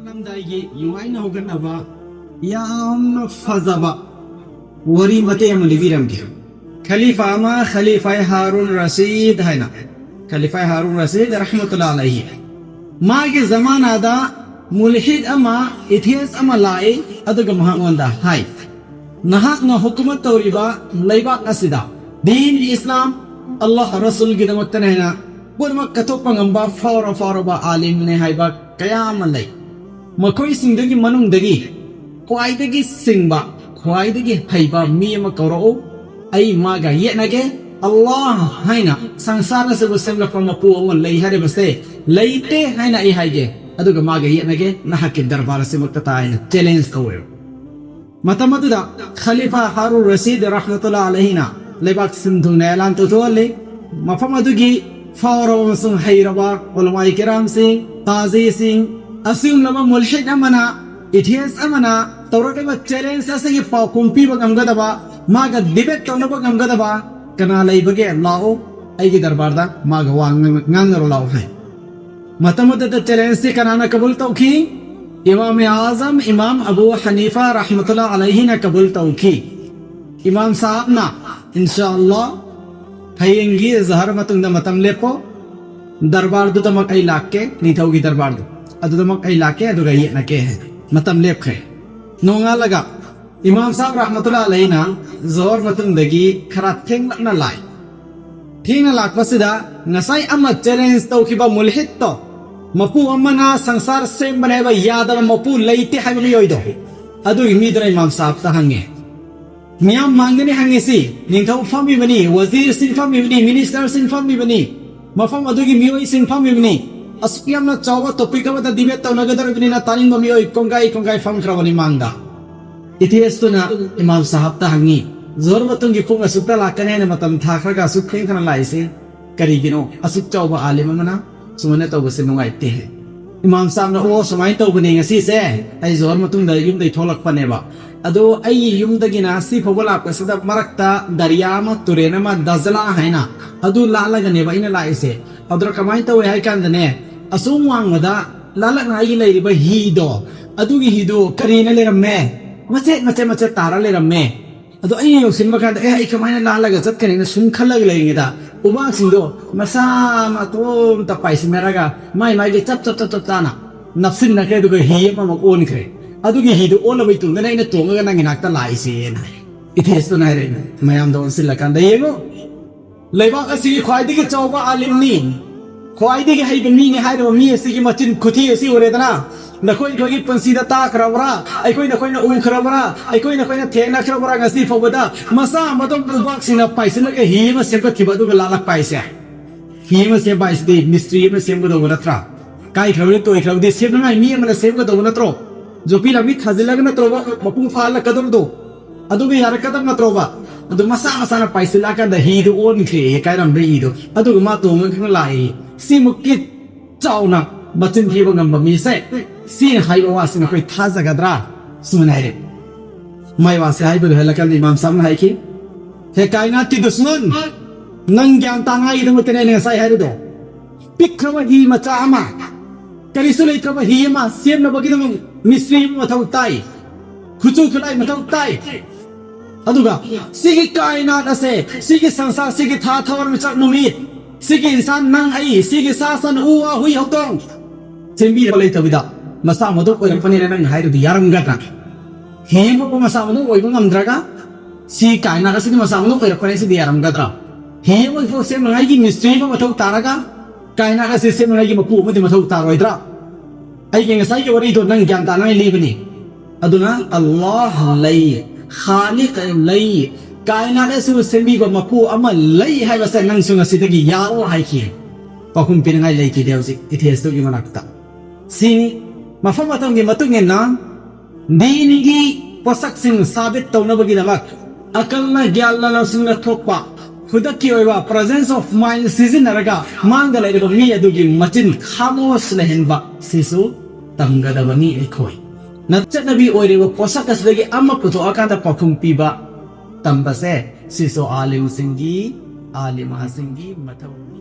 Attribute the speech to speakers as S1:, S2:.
S1: ꯅꯝꯗꯥꯏꯒꯤ ꯌꯨꯉꯥꯏꯅ ꯍꯧꯒꯠꯅꯕ ꯌꯥꯝꯅ ꯐꯖꯕ ꯋꯥꯔꯤ ꯃꯇꯦꯛ ꯑꯃ ꯂꯤꯕꯤꯔꯝꯒꯦ ꯈꯂꯤꯐꯥ ꯑꯃ ꯈꯂꯤꯐꯥ ꯍꯥꯔꯨꯟ ꯔꯁꯤꯗ ꯍꯥꯏꯅ ꯈꯂꯤꯐꯥ ꯍꯥꯔꯨꯟ ꯔꯁꯤꯗ ꯔꯍꯃতুꯜlah ꯑꯂꯩꯍꯤ मागे जमानादा मुलहिद अमा इथियस अमा लाए अदुगा महांगोंदा हाय नहाक न हुकुमत तौरिबा लैबाक असिदा दीन इस्लाम अल्लाह रसूल गिदमक तनेना पुरमा कथोपा ngamba फावरबा आलिम ने हायबा कयाम लೈ मखोई सिंगदगी मनुंगदगी ख्वाइदगी सिंगबा ख्वाइदगी हायबा मी अमा कौरओ आई मागा येनगे Allah haina sangsara se busem la from pu on lei hare base leite haina ai haige aduga maga yenage na hakki darbar se muttata haina challenge kawe matamatuda khalifa harun rasid rahmatullah alayhina lebak sindhu nelan to tole mafam adugi fawra sung hayraba ulama kiram sing tazi sing asim lama mulhid amana ithias amana tawraka challenge ase ki pa kumpi bagam gadaba maga debate to no bagam gadaba कना लई बगे लाओ आइगे दरबार दा माग वांगरो लाओ है मतमत the challenge से कनाना कबूल तौखी इमाम आजम इमाम अबू हनीफा रहमतुल्लाह अलैहि ने कबूल तौखी इमाम साहब ना इंशाअल्लाह हयंगी जहर मतुंग द मतम लेपो दरबार दु तमक आई लाके नीथौगी दरबार दु अदु तमक आई लाके अदु गई न के है मतम लेप खे नोंगा लगा इमाम साहब रहमतुल्लाह अलैहि ना जोर मतुंग दगी खरा थेंग ना लाई थेंग ना लाक पसिदा नसाई अमा चैलेंज तौखिबा मुलहिद तो मपू अमना संसार से बनेबा यादर मपू लैते हाइबा योइदो अदु इमीदर इमाम साहब ता हंगे मियाम मांगने हंगे सी निंथौ फमी बनी वजीर सिन फमी बनी मिनिस्टर सिन फमी बनी मफम अदुगी मियोई सिन फमी बनी अस्पियम ना चौबा टॉपिक बता डिबेट तो नगदर बनी ना तानिंग मियोई कोंगाई फम खरबनी मांगदा इतिहासना इमाम साहब ता हंगी जोर मतुंगी पुंग असुक्ता लाकने ने मतम थाखरगा सुखें खना लाइसे करिगिनो असुक चौबा आलिम मना सुमने तौबसे नुंगाइते है इमाम साहब ने ओ समाई तौबने ngasi se ai जोर मतुंग दा युम दai थोलक पनेबा अदो ai युम दगी ना सी फबला पसदा मरक्ता दरिया म तुरेना म दजला हैना अदु लालगने बा इना लाइसे अदर कमाई तौ है कांदने असुम वांगदा लालक नाई लेरिबा हिदो अदुगी हिदो करिना लेरमे मचे तारा ले रमे अदो आई योसिन बकान ए आई कमाइना लालगा चतकने न सुम खलग लेंगेदा उबा सिंदो मसा मतोम त पाइस मेरागा माई के चप ताना नफसिन न के दुगे ही म कोन खरे अदुगी ही दो ओन बई तुंग ने तोंगा न गिनाक्ता लाइसे ना इथेस तो नाइ रे मयाम दो सिलकान द येगो लेबा असि ख्वाइदगी चौबा आलिमनी ख्वाइदगी हाइबनी ने हाइरो मी असि की मचिन खुथी असि ओरेदना नखोई नखोई पंसीदा ता खरबरा अखोई नखोई न उ खरबरा अखोई नखोई न थेना खरबरा गसी फबदा मसा मदम बुबाक सिना पाइसे लगे ही म सेम का थिबा दुग लालक पाइसे ही म से पाइसे दे मिस्ट्री म सेम को दो नत्रा काई खरबे तो खरबे सेम न मी म सेम को दो नत्रो जो पी लमी खजलग नत्रो मपु फाल कदम दो अदुग यार कदम नत्रो बा अदु मसा न पाइसे लाका द ही दो ओन खे कायरम रे दो अदुग मा तो म खन लाई सिमुकि चाउना बचिन थिबा गम मी से सी हाइबा वासिन कोई था जगदरा सुनाइरे माय वासे हाइबा हलकन इमाम साहब हाइकी हे कायनात की दुश्मन नंग ज्ञान तांगा इदम तने ने साइ हाइदो पिखवा ही मचा अमा करिसु लेखवा ही मा सेम न बगिदम मिस्त्री मथौ ताई खुचु खुलाई मथौ ताई अदुगा सिगी कायनात असे सिगी संसार सिगी था थवर मिचक नुमी सिगी इंसान नंग आई सिगी सासन उवा हुई होतों सेंबी बलै तबिदा मसा मदो कोई पने नंग हाइरु यारम गटा हेम को मसा मदो ओइ ngam si kaina ka si masa mदो कोई पने si यारम गटा हेम को से मंगाई की मिस्त्री को मथौ तारागा काइना का से मंगाई की मपु मदि मथौ तारोइद्रा ai के ngasai के वरी तो नंग ज्ञान तानाई लेबनी अदुना अल्लाह लै खालिक लै काइना का सु सेंबी को मपु अमा लै हाइबा से नंग सुंग सिदगी यारो हाइकी पखुम पिनगाई लै की देउजि इतिहास तो की मनकता सिनी मफम अतंगी मतुंगेना दीनिगी पोसक सिंग साबित तौनबगी दमक अकलना ग्यालना लसिंग थोपा खुदकी ओइबा प्रेजेंस ऑफ माइंड सिजिनरगा मांगदा लेदो मी अदुगी मचिन खामोस लेहनबा सिसु तंगदबनी एखोय नचनबी ओइरेबो पोसक असदगी अम्मा पुथो अकांदा पखुम पीबा तंबसे सिसु आलिम सिंगी आलिमा सिंगी मथौ